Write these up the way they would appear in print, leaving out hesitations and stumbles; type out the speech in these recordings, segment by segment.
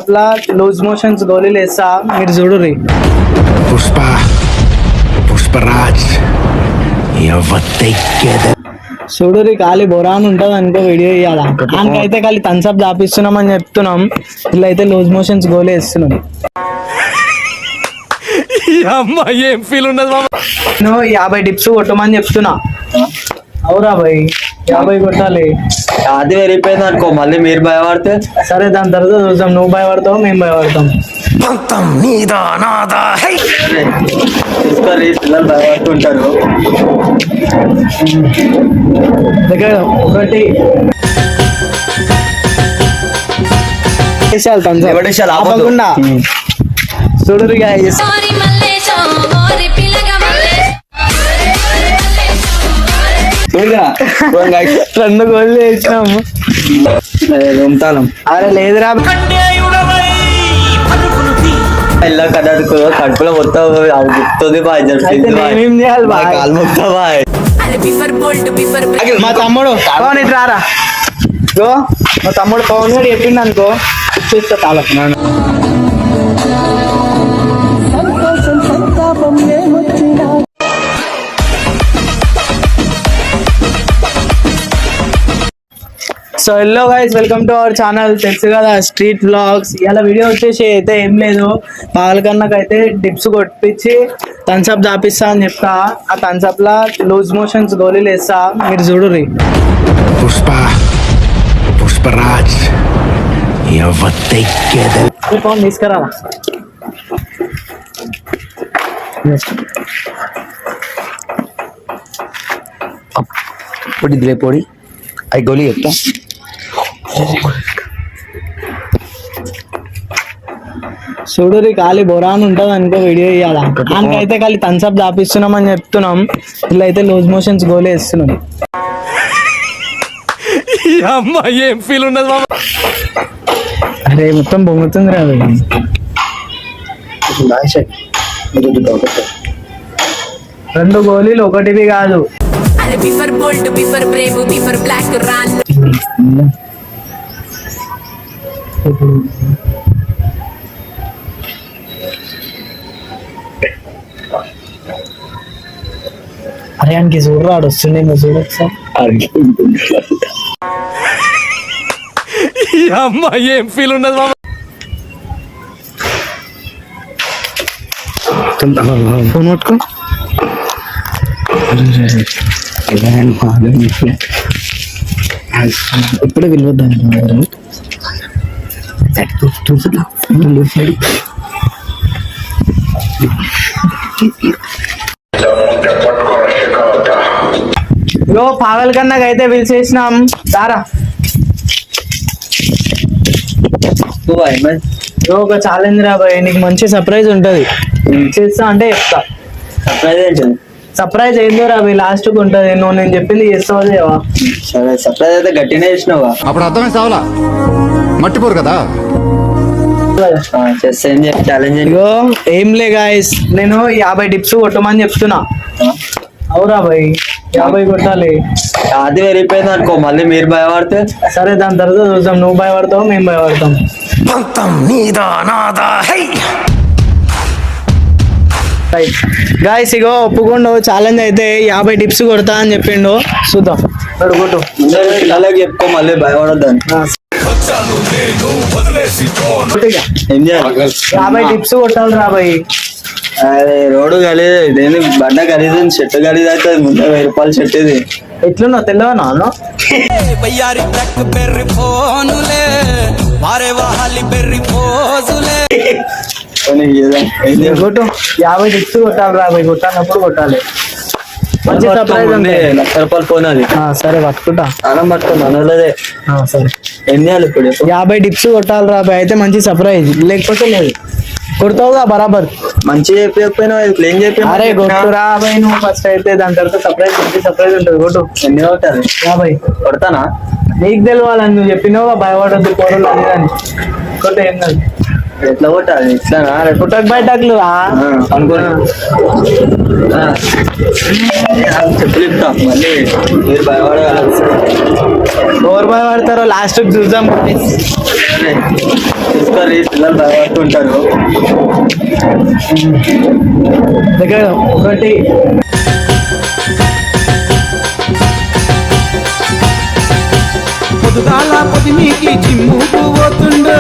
అట్లా loose motions గోళీలు వేస్తా మీరు చూడుర్రి. పుష్పరాజ్ చూడుర్రి ఖాళీ బొరాన్ ఉంటది అనుకో వీడియో ఇవ్వాలా దానికైతే ఖాళీ థమ్స్అప్ దాపిస్తున్నాం అని చెప్తున్నాం. ఇలా అయితే లూజ్ మోషన్స్ గోళీ వేస్తున్నాం. ఏం ఫీల్ ఉండదు. నేను 50 టిప్స్ కొట్టమని చెప్తున్నా. అవురా భయ్ 50 కొట్టాలి. అది వెళ్ళిపోయింది అనుకో మళ్ళీ మీరు భయపడితే సరే దాని తర్వాత చూద్దాం. నువ్వు భయపడతావు మేము భయపడతాం. పిల్లలు భయపడుతుంటారు. దగ్గర ఒకటి ఆపకుండా చూడరు రెండు గోళ్ళు వేసినాము. అరే లేదురా కడుపులో మొత్తం గుర్తుంది బాయ్. ఏమేం చేయాలి బాయ్? కాలు మొత్తా బాయ్. మా తమ్ముడు పవన్ ఇటు రారా. మా తమ్ముడు పవన్ గారు చెప్పిండు అనుకో చూస్తా తాళ. So hello guys, welcome to our channel. తెలుసు కదా స్ట్రీట్ వ్లాగ్స్. ఇలా వీడియో వచ్చేసి అయితే ఏం లేదు, పాలకన్నకైతే టిప్స్ కొట్టించి థమ్స్అప్ దాపిస్తా అని చెప్తా. ఆ థమ్స్అప్ లా లూజ్ మోషన్స్ గోళీలు వేస్తా మీరు చూడుర్రి. పుష్పరాజ్ ఫోన్ తీసుకురా. పొడి దిలే పొడి అవి గోళీ చెప్తా. చూడుర్రి ఖాళీ బొరాన్ ఉంటది అనుకో వీడియో ఇవ్వాలా దానికైతే ఖాళీ థమ్స్అప్ దాపిస్తున్నాం అని చెప్తున్నాం. ఇలా అయితే లూజ్ మోషన్స్ గోళీ వేస్తున్నాం. ఏం ఫీల్ ఉండదు. అరే మొత్తం బొంగుతుంది రా. రెండు గోళీలు ఒకటివి కాదు. అరే ఆయనకి చూడరా ఆడు వస్తుండే చూడు ఒకసారి. ఏం ఫీల్ ఉండదు. ఫోన్ పట్టుకో. ఇప్పుడే వెళ్ళొద్దాను. పాగల్ కన్నాకైతే పిలిచేసినాం సారా. ఒక ఛాలెంజ్ రా బాయ్, నీకు మంచి సర్ప్రైజ్ ఉంటది. చేస్తా అంటే చెప్తా. సర్ప్రైజ్ ఏంటండి? సర్ప్రైజ్ ఏందో రా బాయ్, లాస్ట్ కు ఉంటది. నువ్వు నేను చెప్పింది చేస్తావా చేయవా? సరే సర్ప్రైజ్ అయితే గట్టినే చేసినావా? అప్పుడు అర్థమే సావలా మట్టిపోరు కదా. ఛాలెంజ్ ఇగో ఏం లే గాయస్, నేను 50 టిప్స్ కొట్టమని చెప్తున్నా. అవురా బాయ్ 50 కొట్టాలి. అది వెళ్ళిపోయింది అనుకో మళ్ళీ మీరు భయపడితే సరే దాని తర్వాత చూద్దాం. నువ్వు భయపడతావు మేము భయపడతాం. గాయస్ ఇగో ఒప్పుకోండు, ఛాలెంజ్ అయితే 50 టిప్స్ కొడతా అని చెప్పిండు. చూద్దాం కొట్టు. పిల్లలకి చెప్పుకో మళ్ళీ భయపడద్దని. ఏం చేయాలి? 50 టిప్స్ కొట్టాలి రా బాయ్. అదే రోడ్డు గలీజ్ ఇదేంది, బండ గలీజ్, చెట్టు గలీజ్ అయితే ముందే 1000 రూపాయలు చెట్టు ఇది. ఎట్లున్నా తెల్లవనా? 50 టిప్స్ కొట్టాలి రా బాయ్. కొట్టాలన్నప్పుడు కొట్టాలి. మంచి సర్ప్రైజ్ ఉంది. 1,00,000 రూపాయలు ఫోన్ అది. సరే పట్టుకుంటా. అన్నం పట్టుకో మనోళ్ళదే. సరే ఏం చేయాలి ఇప్పుడు? 50 టిప్స్ కొట్టాలి రా బాయ్. అయితే మంచి సర్ప్రైజ్, లేకపోతే లేదు. కొడతావుగా బరాబర్. మంచిగా చెప్పకపోయినా ప్లేన్ చెప్పి. అరే కొట్టురా బాయ్ నువ్వు ఫస్ట్ అయితే, దాని తర్వాత సర్ప్రైజ్ మంచి సర్ప్రైజ్ ఉంటుంది. కొట్టు. ఎన్ని కొట్టాలి? 50 కొడతానా? నీకు తెలవాలని నువ్వు చెప్పినావు భయపడద్దు కోరలు అని. కొట్టు ఏం కాదు. ఎట్లా కొట్టాలి ఇట్లానా పుట్టక్ బయటకు అనుకోని చెప్పులు ఇస్తాం మళ్ళీ మీరు భయపడగలరు ఎవరు భయపడతారో లాస్ట్ చూద్దాం చూసుకోవాలి పిల్లలు భయపడుతుంటారు దగ్గర ఒకటి పొద్దుగాల పొదిమికి జిమ్ముకు పోతుండు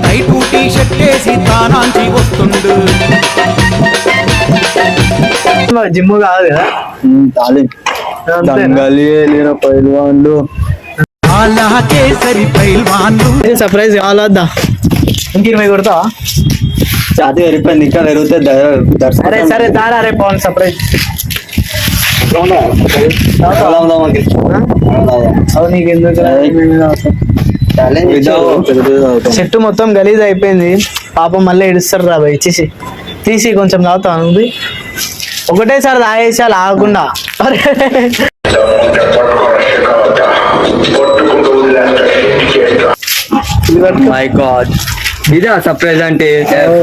నైటు టీ షర్ట్ వేసి తానాంచి వస్తుండు జిమ్ కాదు కదా తాలిం దంగలి వెళ్ళిన పైల్వాన్లు అలా కేసరి పైల్వాన్లు సర్ప్రైజ్ కావాలొద్దా ఇంక 20 కొడతావా ఛాతి పెరిగిపోయింది ఇంకా పెరుగుతుంది సరే సరే దారా రే పవన్ సర్ప్రైజ్ నీకు ఎందుకు చెట్టు మొత్తం గలీజ్ అయిపోయింది పాపం మళ్ళీ ఏడుస్తారు రా భయ్ తీసి కొంచెం తాగుతావు నువ్వు ఒకటేసారి తాగేసాలు ఆగకుండా మై గాడ్ ఇదే సర్ప్రైజ్ అంటే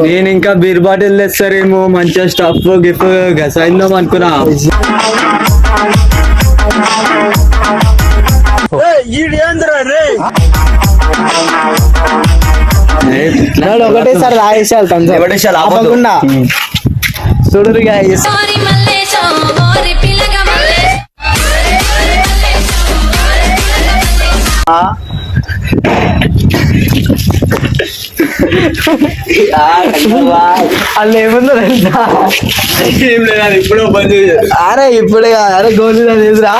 నేను ఇంకా బీర్ బాటిల్ తెస్తారేమో మంచిగా స్టఫ్ గిఫ్ట్ గసైందాం అనుకున్నా ఒకటేసారి తాగేసాలు ఒకటేసారి ఆపకుండా చూడరు Sorry Malaysia, sorry Pilaga Malaysia. వాళ్ళు ఏముందో తెలుసా ఏం లేదు ఇప్పుడు బంద్ అరే ఇప్పుడే అరే గోలీ తీసురా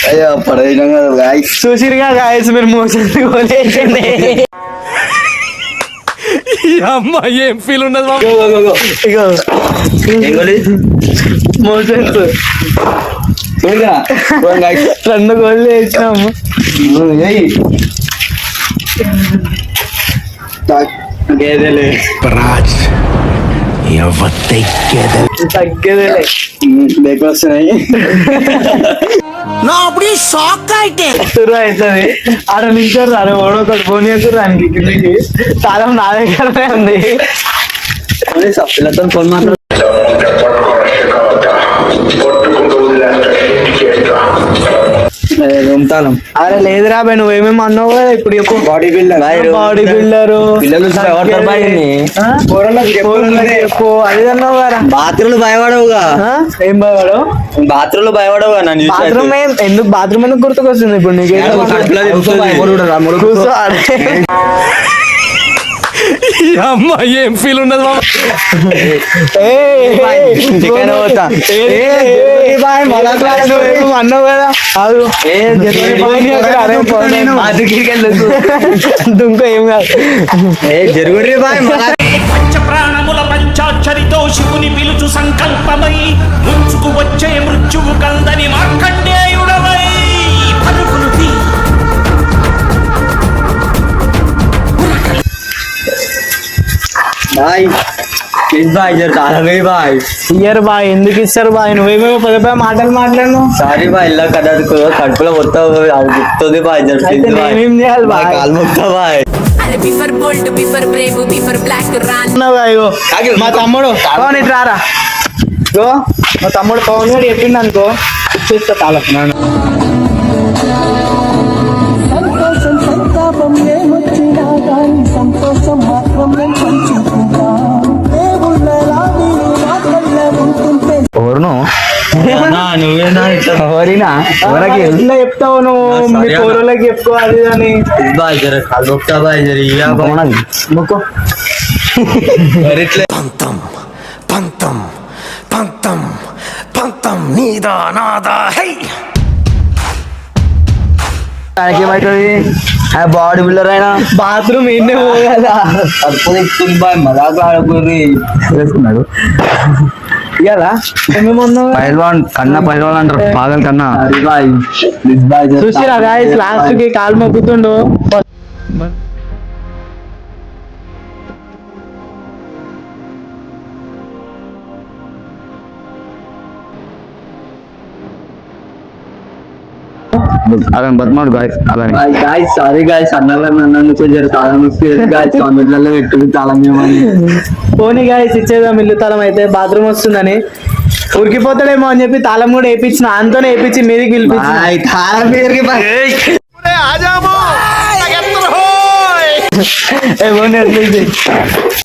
అయ్యో పడేయడం కదా guys. చూసిరుగా గాయస్ మీరు మోసం గోలేసింది ఈ అమ్మ ఏం ఫీల్ ఉన్నది మామ Go, go, go, go. ఇగో ఏం గోలీ? మోషన్స్ చూడుగా. Go on, guys. 2 గోళ్ళు వేసినాము ఏయ్. గేదెలే రాజ్ తగ్గేదేలే బేకలు వస్తున్నాయి నా అప్పుడు షాక్ అయితే తుర్రు అవుతుంది ఆడ నించారు అరే ఓడో ఒకటి ఫోన్ చేస్తారు దానికి కిందకి తాళం నా దగ్గరనే ఉంది పిల్లతో ఫోన్ మాట్లాడు ఉంటాను అరే లేదురా బాయ్ నువ్వేమేమి అన్నావు కదా ఇప్పుడు చెప్పు బాడీ బిల్డర్ బాడీ బిల్డర్ పిల్లలు భయపడతారు బాయ్ని. చెప్పు అది అన్నావు కదా బాత్రూమ్ భయపడవుగా ఏం భయపడు బాత్రూమ్ లో భయపడవుగా నన్ను చూసి అయితే. బాత్రూమ్ ఎందుకు బాత్రూమ్ ఎందుకు గుర్తుకొస్తుంది ఇప్పుడు నీకు కడుపులో తిప్పుతుంది. కూర్చో అరే. ఈ అమ్మ ఏం ఫీల్ ఉన్నది మామ చికెన్ పోతా. అన్నావు కదా అది దుంకో ఏం కాదు జరుగురి బాయ్ పంచ ప్రాణముల పంచాక్షరితో శివుని పిలుచు సంకల్పమై ముంచుకు వచ్చే మృత్యువు కందని మార్కండేయుడవై పరుగులు తీ. బాయ్ ప్లీజ్ బాయ్ జర తాళవే బాయ్ ఇయ్యరు బాయ్ ఎందుకు ఇస్తారు బాయ్ నువ్వేమేమో పదే మాటలు మాట్లాడను సారీ బాయ్ ఇలా కదదుకో కడుపులో మొత్తం అది చెప్తుంది బాయ్ జర అయితే ప్లీజ్ బాయ్ నేనేం చేయాలి బాయ్ కాలు మొక్తా బాయ్ అరే B for bolt B for brave B for black రాన్ ఇగో మా తమ్ముడు పవన్ ఇటు రారా ఇగో మా తమ్ముడు పవన్ గారు చెప్పిండు అనుకో ఇచ్చేస్తా తాళం సంతాపం ఏమొచ్చినా కానీ సంతోషం మాత్రం నేను పంచుకుంటా దేవుళ్ళ రాని నా కళ్ళ ఉంటుంటే నువ్వేనా ఇట్లా ఎవరినా ఎట్లా చెప్తావు నువ్వు మీ Sorry కూరలోకి చెప్పుకో అది అని ప్లీజ్ బాయ్ జర కాలు మొక్తా బాయ్ జర ఇయ్యా బాయ్ మొక్కో మరి ఇట్లా పంతం పంతం పంతం పంతం నీదా నాదా హై బాడీ బిల్డర్ అయినా బాత్రూమ్ ఏంటి పోగలదా తప్పదు బాయ్ మజాక్ ఆడుకోరి వేసుకున్నాడు ఇయ్యాలా ఏమేమన్నావు పైల్వాన్ కన్నా పైల్వాన్ అంటారు పాగల్ కన్నా బాయ్ ప్లీజ్ బాయ్ చూసిరా గాయస్ లాస్ట్ కి కాలు మొక్కుతుండు అలా బతిమాడు గాయస్ అలానే గాయస్ సారీ గాయస్ అన్నాళ్ళ నన్ను కొంచెం తాళం గాయస్ కామెంట్లలో పెట్టు తాళం ఏమని పోనీ గాయస్ ఇచ్చేదాం ఇల్లు తాళం అయితే బాత్రూమ్ వస్తుందని ఉరికిపోతాడేమో అని చెప్పి తాళం కూడా వేయించిన అంతనే వేయించి మీదికి పిలిపించి తాళం పేరుకి పోనీ అట్లా